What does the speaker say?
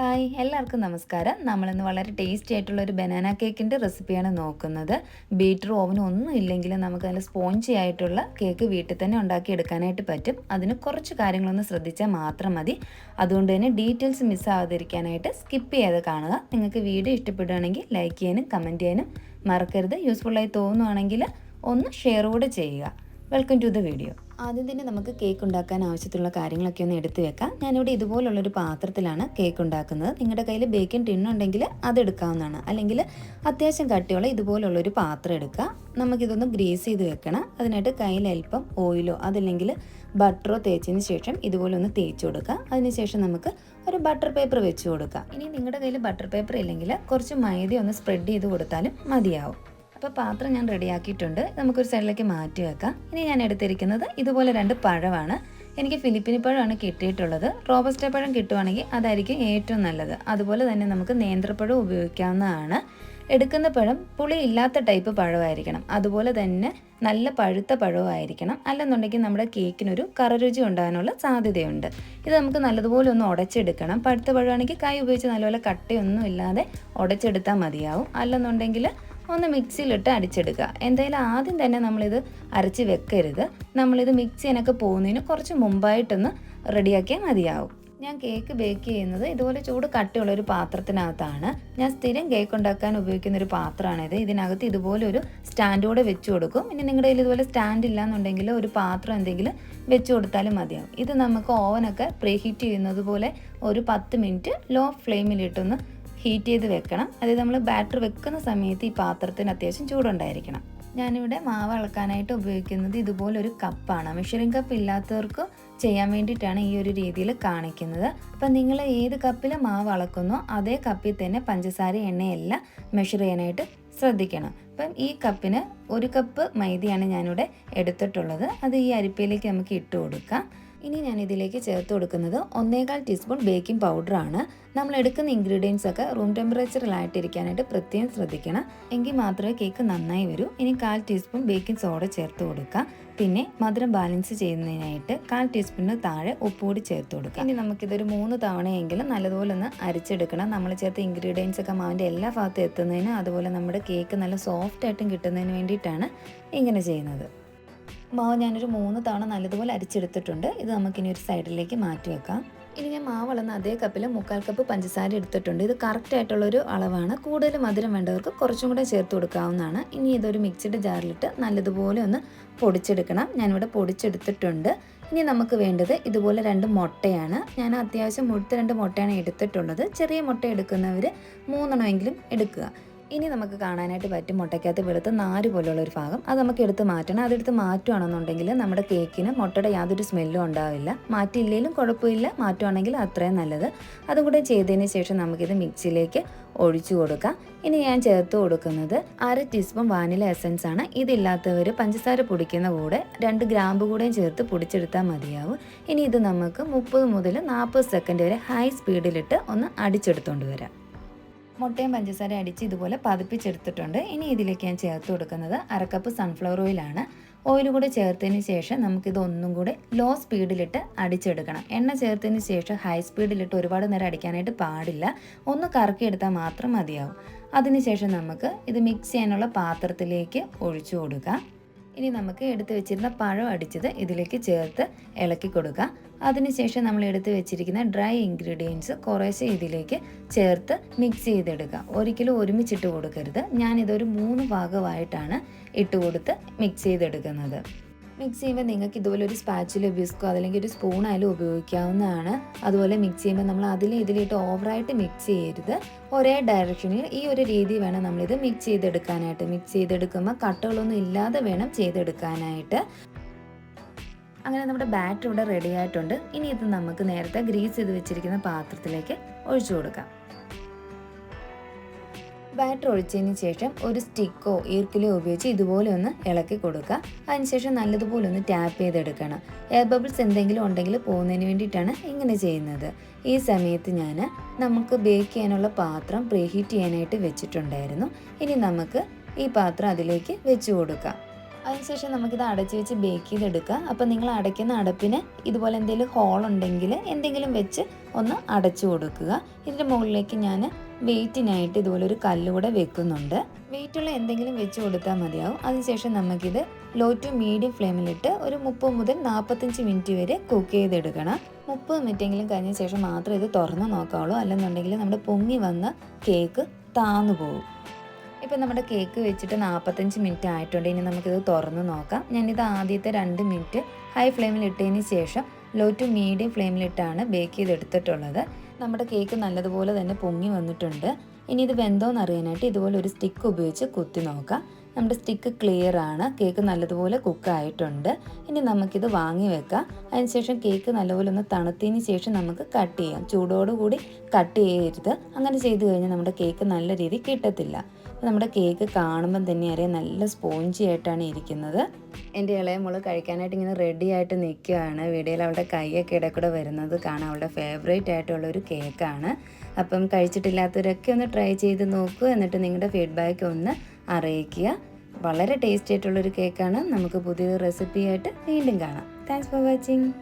Hi എല്ലാവർക്കും നമസ്കാരം. നമ്മളിന്ന് വളരെ ടേസ്റ്റി ആയിട്ടുള്ള ഒരു ബനാന കേക്കിൻ്റെ റെസിപ്പിയാണ് നോക്കുന്നത്. ബീറ്ററും ഓവനും ഒന്നും ഇല്ലെങ്കിൽ നമുക്ക് നല്ല സ്പോഞ്ചി ആയിട്ടുള്ള കേക്ക് വീട്ടിൽ തന്നെ ഉണ്ടാക്കിയെടുക്കാനായിട്ട് പറ്റും. അതിന് കുറച്ച് കാര്യങ്ങളൊന്ന് ശ്രദ്ധിച്ചാൽ മാത്രം മതി. അതുകൊണ്ട് തന്നെ ഡീറ്റെയിൽസ് മിസ്സാവാതിരിക്കാനായിട്ട് സ്കിപ്പ് ചെയ്യാതെ കാണുക. നിങ്ങൾക്ക് വീഡിയോ ഇഷ്ടപ്പെടുകയാണെങ്കിൽ ലൈക്ക് ചെയ്യാനും കമൻറ്റ് ചെയ്യാനും മറക്കരുത്. യൂസ്ഫുള്ളായി തോന്നുകയാണെങ്കിൽ ഒന്ന് ഷെയർ കൂടെ ചെയ്യുക. Welcome to the video. ആദ്യം തന്നെ നമുക്ക് കേക്ക് ഉണ്ടാക്കാൻ ആവശ്യത്തിലുള്ള കാര്യങ്ങളൊക്കെ ഒന്ന് എടുത്തു വെക്കാം. ഞാനിവിടെ ഇതുപോലുള്ളൊരു പാത്രത്തിലാണ് കേക്ക് ഉണ്ടാക്കുന്നത്. നിങ്ങളുടെ കയ്യിൽ ബേക്കിംഗ് ടിന്നുണ്ടെങ്കിൽ അതെടുക്കാവുന്നതാണ്. അല്ലെങ്കിൽ അത്യാവശ്യം കട്ടിയുള്ള ഇതുപോലുള്ളൊരു പാത്രം എടുക്കുക. നമുക്കിതൊന്ന് ഗ്രീസ് ചെയ്ത് വെക്കണം. അതിനായിട്ട് കയ്യിൽ അല്പം ഓയിലോ അതല്ലെങ്കിൽ ബട്ടറോ തേച്ചതിന് ശേഷം ഇതുപോലെ ഒന്ന് തേച്ച് കൊടുക്കുക. അതിനുശേഷം നമുക്ക് ഒരു ബട്ടർ പേപ്പർ വെച്ച് കൊടുക്കുക. ഇനി നിങ്ങളുടെ കയ്യിൽ ബട്ടർ പേപ്പർ ഇല്ലെങ്കിൽ കുറച്ച് മൈദ ഒന്ന് സ്പ്രെഡ് ചെയ്ത് കൊടുത്താലും മതിയാവും. അപ്പോൾ പാത്രം ഞാൻ റെഡിയാക്കിയിട്ടുണ്ട്. നമുക്കൊരു സൈഡിലേക്ക് മാറ്റി വെക്കാം. ഇനി ഞാൻ എടുത്തിരിക്കുന്നത് ഇതുപോലെ 2 പഴമാണ്. എനിക്ക് ഫിലിപ്പിനി പഴമാണ് കിട്ടിയിട്ടുള്ളത്. റോബസ്റ്റ പഴം കിട്ടുവാണെങ്കിൽ അതായിരിക്കും ഏറ്റവും നല്ലത്. അതുപോലെ തന്നെ നമുക്ക് നേന്ത്രപ്പഴം ഉപയോഗിക്കാവുന്നതാണ്. എടുക്കുന്ന പഴം പുളി ഇല്ലാത്ത ടൈപ്പ് പഴമായിരിക്കണം. അതുപോലെ തന്നെ നല്ല പഴുത്ത പഴമായിരിക്കണം. അല്ലെന്നുണ്ടെങ്കിൽ നമ്മുടെ കേക്കിനൊരു കറരുചി ഉണ്ടാകാനുള്ള സാധ്യതയുണ്ട്. ഇത് നമുക്ക് നല്ലതുപോലെ ഒന്ന് ഉടച്ചെടുക്കണം. പഴുത്ത പഴമാണെങ്കിൽ കൈ ഉപയോഗിച്ച് നല്ലപോലെ കട്ടയൊന്നും ഇല്ലാതെ ഉടച്ചെടുത്താൽ മതിയാവും. അല്ലെന്നുണ്ടെങ്കിൽ ഒന്ന് മിക്സിയിലിട്ട് അടിച്ചെടുക്കുക. എന്തായാലും ആദ്യം തന്നെ നമ്മളിത് അരച്ച് വെക്കരുത്. നമ്മളിത് മിക്സിനൊക്കെ പോകുന്നതിന് കുറച്ച് മുമ്പായിട്ടൊന്ന് റെഡിയാക്കിയാൽ മതിയാവും. ഞാൻ കേക്ക് ബേക്ക് ചെയ്യുന്നത് ഇതുപോലെ ചൂട് കട്ടിയുള്ളൊരു പാത്രത്തിനകത്താണ്. ഞാൻ സ്ഥിരം കേക്ക് ഉണ്ടാക്കാൻ ഉപയോഗിക്കുന്ന ഒരു പാത്രമാണിത്. ഇതിനകത്ത് ഇതുപോലെ ഒരു സ്റ്റാൻഡ് കൂടെ വെച്ച് കൊടുക്കും. ഇനി നിങ്ങളുടെ കയ്യിൽ ഇതുപോലെ സ്റ്റാൻഡ് ഇല്ലാന്നുണ്ടെങ്കിൽ ഒരു പാത്രം എന്തെങ്കിലും വെച്ച് കൊടുത്താലും മതിയാവും. ഇത് നമുക്ക് ഓവനൊക്കെ പ്രീഹീറ്റ് ചെയ്യുന്നത് പോലെ ഒരു 10 മിനിറ്റ് ലോ ഫ്ലെയിമിലിട്ടൊന്ന് ഹീറ്റ് ചെയ്ത് വെക്കണം. അതായത് നമ്മൾ ബാറ്റർ വെക്കുന്ന സമയത്ത് ഈ പാത്രത്തിന് അത്യാവശ്യം ചൂടുണ്ടായിരിക്കണം. ഞാനിവിടെ മാവ് അളക്കാനായിട്ട് ഉപയോഗിക്കുന്നത് ഇതുപോലൊരു കപ്പാണ്. മെഷറിംഗ് കപ്പ് ഇല്ലാത്തവർക്ക് ചെയ്യാൻ വേണ്ടിയിട്ടാണ് ഈ ഒരു രീതിയിൽ കാണിക്കുന്നത്. അപ്പം നിങ്ങൾ ഏത് കപ്പിൽ മാവ് അളക്കുന്നോ അതേ കപ്പിൽ തന്നെ പഞ്ചസാര എണ്ണയെല്ലാം മെഷർ ചെയ്യാനായിട്ട് ശ്രദ്ധിക്കണം. അപ്പം ഈ കപ്പിന് 1 കപ്പ് മൈദയാണ് ഞാനിവിടെ എടുത്തിട്ടുള്ളത്. അത് ഈ അരിപ്പയിലേക്ക് നമുക്ക് ഇട്ട് കൊടുക്കാം. ഇനി ഞാൻ ഇതിലേക്ക് ചേർത്ത് കൊടുക്കുന്നത് 1/4 ടീസ്പൂൺ ബേക്കിംഗ് പൗഡറാണ്. നമ്മൾ എടുക്കുന്ന ഇൻഗ്രീഡിയൻസ് ഒക്കെ റൂം ടെമ്പറേച്ചറിലായിട്ടിരിക്കാനായിട്ട് പ്രത്യേകം ശ്രദ്ധിക്കണം. എങ്കിൽ മാത്രമേ കേക്ക് നന്നായി വരൂ. ഇനി 1/4 ടീസ്പൂൺ ബേക്കിംഗ് സോഡ ചേർത്ത് കൊടുക്കുക. പിന്നെ മധുരം ബാലൻസ് ചെയ്യുന്നതിനായിട്ട് 1/4 ടീസ്പൂണിന് താഴെ ഉപ്പ് കൂടി ചേർത്ത് കൊടുക്കുക. ഇനി നമുക്കിതൊരു 3 തവണയെങ്കിലും നല്ലതുപോലെ ഒന്ന് അരിച്ചെടുക്കണം. നമ്മൾ ചേർത്ത ഇൻഗ്രീഡിയൻസ് ഒക്കെ മാവിൻ്റെ എല്ലാ ഭാഗത്തും എത്തുന്നതിന് അതുപോലെ നമ്മുടെ കേക്ക് നല്ല സോഫ്റ്റ് ആയിട്ടും കിട്ടുന്നതിന് വേണ്ടിയിട്ടാണ് ഇങ്ങനെ ചെയ്യുന്നത്. മാവ് ഞാനൊരു 3 തവണ നല്ലതുപോലെ അരിച്ചെടുത്തിട്ടുണ്ട്. ഇത് നമുക്കിനി ഒരു സൈഡിലേക്ക് മാറ്റി വെക്കാം. ഇനി ഞാൻ മാവ് അളന്ന അതേ കപ്പിൽ 1/4 കപ്പ് പഞ്ചസാര എടുത്തിട്ടുണ്ട്. ഇത് കറക്റ്റ് ആയിട്ടുള്ളൊരു അളവാണ്. കൂടുതൽ മധുരം വേണ്ടവർക്ക് കുറച്ചും കൂടെ ചേർത്ത് കൊടുക്കാവുന്നതാണ്. ഇനി ഇതൊരു മിക്സിയുടെ ജാറിലിട്ട് നല്ലതുപോലെ ഒന്ന് പൊടിച്ചെടുക്കണം. ഞാനിവിടെ പൊടിച്ചെടുത്തിട്ടുണ്ട്. ഇനി നമുക്ക് വേണ്ടത് ഇതുപോലെ 2 മുട്ടയാണ്. ഞാൻ അത്യാവശ്യം മുഴുത്ത 2 മുട്ടയാണ് എടുത്തിട്ടുള്ളത്. ചെറിയ മുട്ട എടുക്കുന്നവർ 3 എണ്ണമെങ്കിലും എടുക്കുക. ഇനി നമുക്ക് കാണാനായിട്ട് പറ്റും മുട്ടയ്ക്കകത്ത് വെളുത്ത നാര് പോലുള്ള ഒരു ഭാഗം. അത് നമുക്ക് എടുത്ത് മാറ്റണം. അതെടുത്ത് മാറ്റുകയാണെന്നുണ്ടെങ്കിൽ നമ്മുടെ കേക്കിന് മുട്ടയുടെ യാതൊരു സ്മെല്ലും ഉണ്ടാവില്ല. മാറ്റിയില്ലെങ്കിലും കുഴപ്പമില്ല, മാറ്റുകയാണെങ്കിൽ അത്രയും നല്ലത്. അതും കൂടെ ചെയ്തതിന് ശേഷം നമുക്കിത് മിക്സിയിലേക്ക് ഒഴിച്ചു കൊടുക്കാം. ഇനി ഞാൻ ചേർത്ത് കൊടുക്കുന്നത് 1/2 ടീസ്പൂൺ വാനില എസൻസ് ആണ്. ഇതില്ലാത്തവർ പഞ്ചസാര പൊടിക്കുന്ന കൂടെ 2 ഗ്രാമ്പ് കൂടെയും ചേർത്ത് പൊടിച്ചെടുത്താൽ മതിയാവും. ഇനി ഇത് നമുക്ക് 30 മുതൽ 40 സെക്കൻഡ് വരെ ഹൈ സ്പീഡിലിട്ട് ഒന്ന് അടിച്ചെടുത്തുകൊണ്ട് വരാം. മുട്ടയും പഞ്ചസാര അടിച്ച് ഇതുപോലെ പതിപ്പിച്ചെടുത്തിട്ടുണ്ട്. ഇനി ഇതിലേക്ക് ഞാൻ ചേർത്ത് കൊടുക്കുന്നത് 1/2 കപ്പ് സൺഫ്ലവർ ഓയിലാണ്. ഓയിൽ കൂടെ ചേർത്തതിന് ശേഷം നമുക്കിത് ഒന്നും കൂടെ ലോ സ്പീഡിലിട്ട് അടിച്ചെടുക്കണം. എണ്ണ ചേർത്തതിന് ശേഷം ഹൈ സ്പീഡിലിട്ട് ഒരുപാട് നേരം അടിക്കാനായിട്ട് പാടില്ല. ഒന്ന് കറക്കിയെടുത്താൽ മാത്രം മതിയാവും. അതിനുശേഷം നമുക്ക് ഇത് മിക്സ് ചെയ്യാനുള്ള പാത്രത്തിലേക്ക് ഒഴിച്ചു കൊടുക്കാം. ഇനി നമുക്ക് എടുത്ത് വെച്ചിരുന്ന പഴം അടിച്ചത് ഇതിലേക്ക് ചേർത്ത് ഇളക്കി കൊടുക്കുക. അതിനുശേഷം നമ്മൾ എടുത്ത് വെച്ചിരിക്കുന്ന ഡ്രൈ ഇൻഗ്രീഡിയൻസ് കുറേശ്ശെ ഇതിലേക്ക് ചേർത്ത് മിക്സ് ചെയ്തെടുക്കുക. ഒരിക്കലും ഒരുമിച്ചിട്ട് കൊടുക്കരുത്. ഞാനിതൊരു 3 ഭാഗമായിട്ടാണ് ഇട്ട് കൊടുത്ത് മിക്സ് ചെയ്തെടുക്കുന്നത്. മിക്സ് ചെയ്യുമ്പോൾ നിങ്ങൾക്ക് ഇതുപോലെ ഒരു സ്പാച്ചുല വിസ്കോ അല്ലെങ്കിൽ ഒരു സ്പൂണായാലും ഉപയോഗിക്കാവുന്നതാണ്. അതുപോലെ മിക്സ് ചെയ്യുമ്പോൾ നമ്മൾ ഇതിലിട്ട് ഓവറായിട്ട് മിക്സ് ചെയ്യരുത്. ഒരേ ഡയറക്ഷനിൽ ഈ ഒരു രീതി വേണം നമ്മളിത് മിക്സ് ചെയ്തെടുക്കാനായിട്ട്. മിക്സ് ചെയ്തെടുക്കുമ്പോൾ കട്ടകളൊന്നും ഇല്ലാതെ വേണം ചെയ്തെടുക്കാനായിട്ട്. അങ്ങനെ നമ്മുടെ ബാറ്റർ ഇവിടെ റെഡി ആയിട്ടുണ്ട്. ഇനി ഇത് നമുക്ക് നേരത്തെ ഗ്രീസ് ചെയ്ത് വെച്ചിരിക്കുന്ന പാത്രത്തിലേക്ക് ഒഴിച്ചു കൊടുക്കാം. ബാറ്റർ ഒഴിച്ചതിന് ശേഷം ഒരു സ്റ്റിക്കോ ഈർക്കിലോ ഉപയോഗിച്ച് ഇതുപോലെ ഒന്ന് ഇളക്കി കൊടുക്കുക. അതിനുശേഷം നല്ലതുപോലെ ഒന്ന് ടാപ്പ് ചെയ്തെടുക്കണം. എയർ ബബിൾസ് എന്തെങ്കിലും ഉണ്ടെങ്കിൽ പോകുന്നതിന് വേണ്ടിയിട്ടാണ് ഇങ്ങനെ ചെയ്യുന്നത്. ഈ സമയത്ത് നമുക്ക് ബേക്ക് ചെയ്യാനുള്ള പാത്രം പ്രീഹീറ്റ് ചെയ്യാനായിട്ട് വെച്ചിട്ടുണ്ടായിരുന്നു. ഇനി നമുക്ക് ഈ പാത്രം അതിലേക്ക് വെച്ച് കൊടുക്കാം. അതിനുശേഷം നമുക്കിത് അടച്ച് വെച്ച് ബേക്ക് ചെയ്തെടുക്കാം. അപ്പോൾ നിങ്ങൾ അടയ്ക്കുന്ന അടപ്പിന് ഇതുപോലെ എന്തെങ്കിലും ഹോൾ ഉണ്ടെങ്കിൽ എന്തെങ്കിലും വെച്ച് ഒന്ന് അടച്ചു കൊടുക്കുക. ഇതിൻ്റെ മുകളിലേക്ക് ഞാൻ വെയിറ്റിനായിട്ട് ഇതുപോലെ ഒരു കല്ലുകൂടെ വെക്കുന്നുണ്ട്. വെയിറ്റുള്ള എന്തെങ്കിലും വെച്ച് കൊടുത്താൽ മതിയാവും. അതിനുശേഷം നമുക്കിത് ലോ ടു മീഡിയം ഫ്ലെയിമിലിട്ട് ഒരു 30 മുതൽ 45 മിനിറ്റ് വരെ കുക്ക് ചെയ്തെടുക്കണം. 30 മിനിറ്റെങ്കിലും കഴിഞ്ഞ ശേഷം മാത്രമേ ഇത് തുറന്ന് നോക്കാവുള്ളൂ. അല്ലെന്നുണ്ടെങ്കിൽ നമ്മുടെ പൊങ്ങി വന്ന കേക്ക് താന്നു പോകും. ഇപ്പം നമ്മുടെ കേക്ക് വെച്ചിട്ട് 45 മിനിറ്റ് ആയിട്ടുണ്ട്. ഇനി നമുക്കിത് തുറന്ന് നോക്കാം. ഞാനിത് ആദ്യത്തെ 2 മിനിറ്റ് ഹൈ ഫ്ലെയിമിൽ ഇട്ടതിന് ശേഷം ലോ ടു മീഡിയം ഫ്ലെയിമിലിട്ടാണ് ബേക്ക് ചെയ്തെടുത്തിട്ടുള്ളത്. നമ്മുടെ കേക്ക് നല്ലതുപോലെ തന്നെ പൊങ്ങി വന്നിട്ടുണ്ട്. ഇനി ഇത് വെന്തോന്ന് അറിയാനായിട്ട് ഇതുപോലെ ഒരു സ്റ്റിക്ക് ഉപയോഗിച്ച് കുത്തി നോക്കാം. നമ്മുടെ സ്റ്റിക്ക് ക്ലിയർ ആണ്. കേക്ക് നല്ലതുപോലെ കുക്കായിട്ടുണ്ട്. ഇനി നമുക്കിത് വാങ്ങി വെക്കാം. അതിനുശേഷം കേക്ക് നല്ലപോലെ ഒന്ന് തണുത്തതിന് ശേഷം നമുക്ക് കട്ട് ചെയ്യാം. ചൂടോടുകൂടി കട്ട് ചെയ്യരുത്. അങ്ങനെ ചെയ്ത് കഴിഞ്ഞാൽ നമ്മുടെ കേക്ക് നല്ല രീതിയിൽ കിട്ടത്തില്ല. നമ്മുടെ കേക്ക് കാണുമ്പം തന്നെ അറിയാം നല്ല സ്പോഞ്ചി ആയിട്ടാണ് ഇരിക്കുന്നത്. എൻ്റെ ഇളയ മോള് കഴിക്കാനായിട്ട് ഇങ്ങനെ റെഡി ആയിട്ട് നിൽക്കുകയാണ്. വീഡിയോയിൽ അവളുടെ കൈയൊക്കെ ഇടയ്ക്കൂടെ വരുന്നത് കാണാം. അവളുടെ ഫേവറേറ്റ് ആയിട്ടുള്ളൊരു കേക്കാണ്. അപ്പം കഴിച്ചിട്ടില്ലാത്തവരൊക്കെ ഒന്ന് ട്രൈ ചെയ്ത് നോക്കൂ. എന്നിട്ട് നിങ്ങളുടെ ഫീഡ്ബാക്ക് ഒന്ന് അറിയിക്കുക. വളരെ ടേസ്റ്റി ആയിട്ടുള്ളൊരു കേക്കാണ്. നമുക്ക് പുതിയൊരു റെസിപ്പിയായിട്ട് വീണ്ടും കാണാം. Thanks for watching.